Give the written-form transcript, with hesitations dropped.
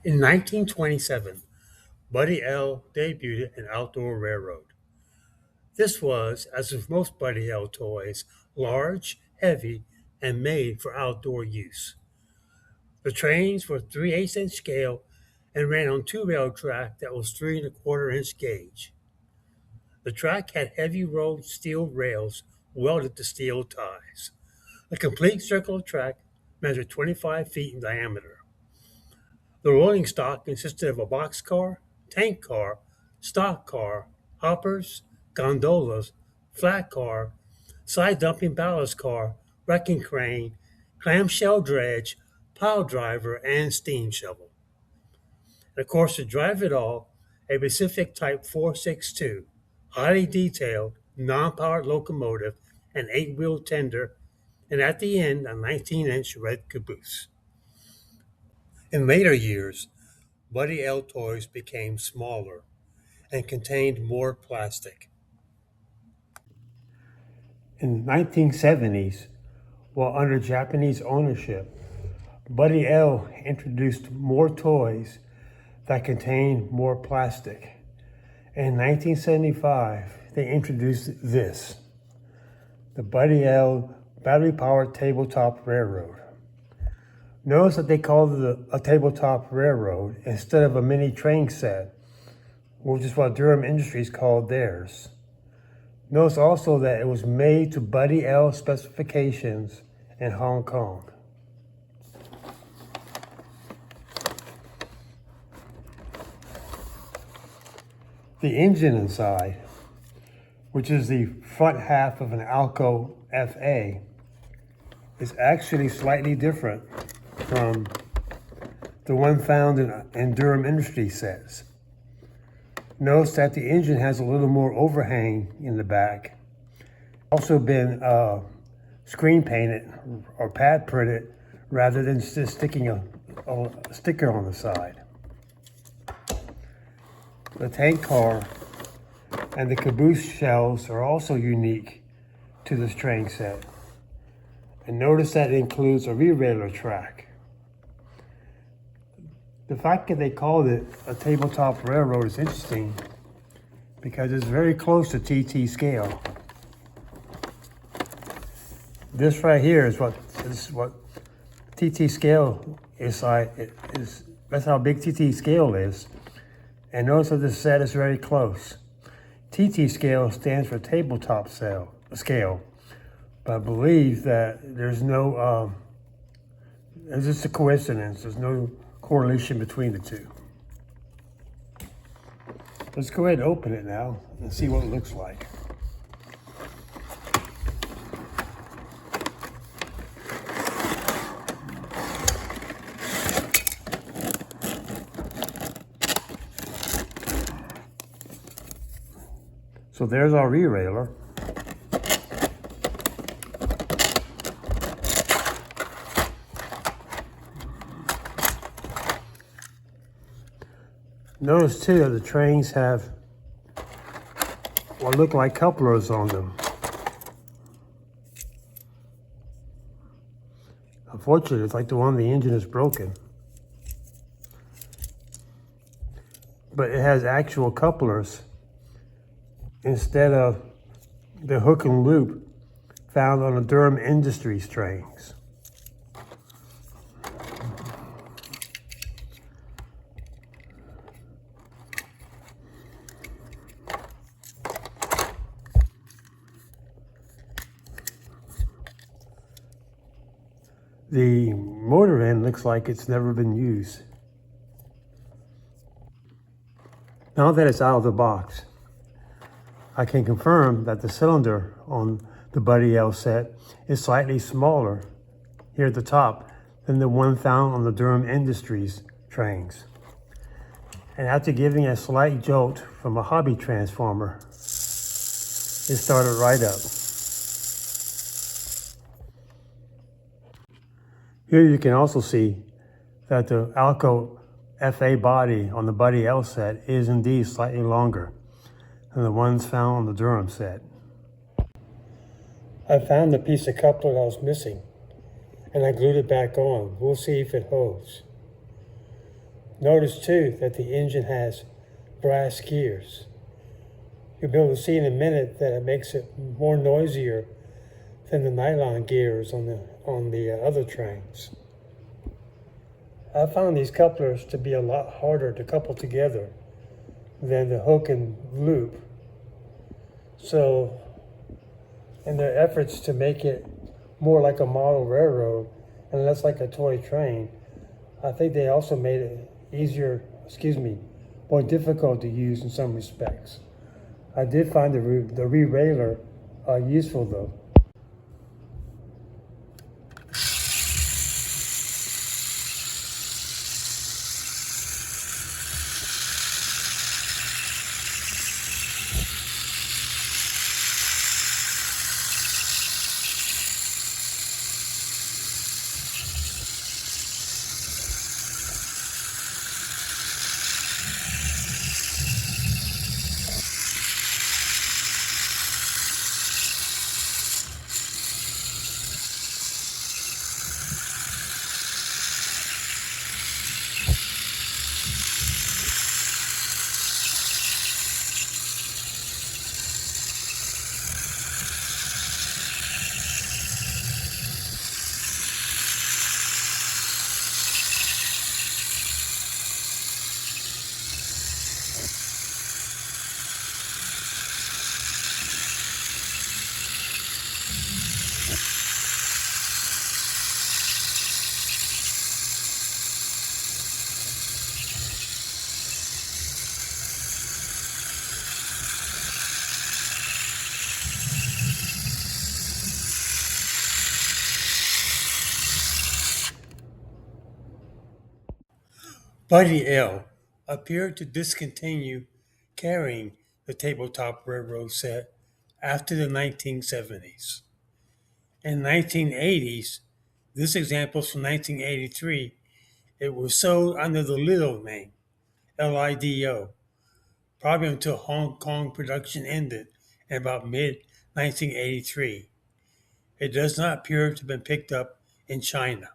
In 1927, Buddy L debuted an outdoor railroad. This was, as with most Buddy L toys, large, heavy, and made for outdoor use. The trains were 3/8 inch scale and ran on two rail track that was 3¼ inch gauge. The track had heavy rolled steel rails welded to steel ties. A complete circle of track measured 25 feet in diameter. The rolling stock consisted of a boxcar, tank car, stock car, hoppers, gondolas, flat car, side dumping ballast car, wrecking crane, clamshell dredge, pile driver, and steam shovel. And of course, to drive it all, a Pacific Type 462, highly detailed, non-powered locomotive, an 8-wheel tender, and at the end, a 19-inch red caboose. In later years, Buddy L toys became smaller and contained more plastic. In the 1970s, while under Japanese ownership, Buddy L introduced more toys that contained more plastic. In 1975, they introduced this, the Buddy L battery-powered tabletop railroad. Notice that they called it a tabletop railroad instead of a mini train set, which is what Durham Industries called theirs. Notice also that it was made to Buddy L specifications in Hong Kong. The engine inside, which is the front half of an Alco FA, is actually slightly different from the one found in Durham Industries sets. Notice that the engine has a little more overhang in the back. Also been screen painted or pad printed rather than just sticking a sticker on the side. The tank car and the caboose shells are also unique to this train set. And notice that it includes a re-railer track. The fact that they called it a tabletop railroad is interesting because it's very close to TT scale. This right here is what TT scale is like. That's how big TT scale is. And notice that this set is very close. TT scale stands for tabletop scale. But I believe that there's no, it's just a coincidence. There's no correlation between the two. Let's go ahead and open it now and see what it looks like. So there's our re-railer. Notice too that the trains have what look like couplers on them. Unfortunately, it's like the one the engine is broken. But it has actual couplers instead of the hook and loop found on the Durham Industries trains. The motor end looks like it's never been used. Now that it's out of the box, I can confirm that the cylinder on the Buddy L set is slightly smaller here at the top than the one found on the Durham Industries trains. And after giving a slight jolt from a hobby transformer, it started right up. Here you can also see that the Alco FA body on the Buddy L set is indeed slightly longer than the ones found on the Durham set. I found the piece of coupler that was missing and I glued it back on. We'll see if it holds. Notice too that the engine has brass gears. You'll be able to see in a minute that it makes it more noisier than the nylon gears on the other trains. I found these couplers to be a lot harder to couple together than the hook and loop. So, in their efforts to make it more like a model railroad and less like a toy train, I think they also made it more difficult to use in some respects. I did find the re-railer useful though. Buddy L appeared to discontinue carrying the tabletop railroad set after the 1970s. In the 1980s, this example is from 1983, it was sold under the Lido name, Lido, probably until Hong Kong production ended in about mid 1983. It does not appear to have been picked up in China.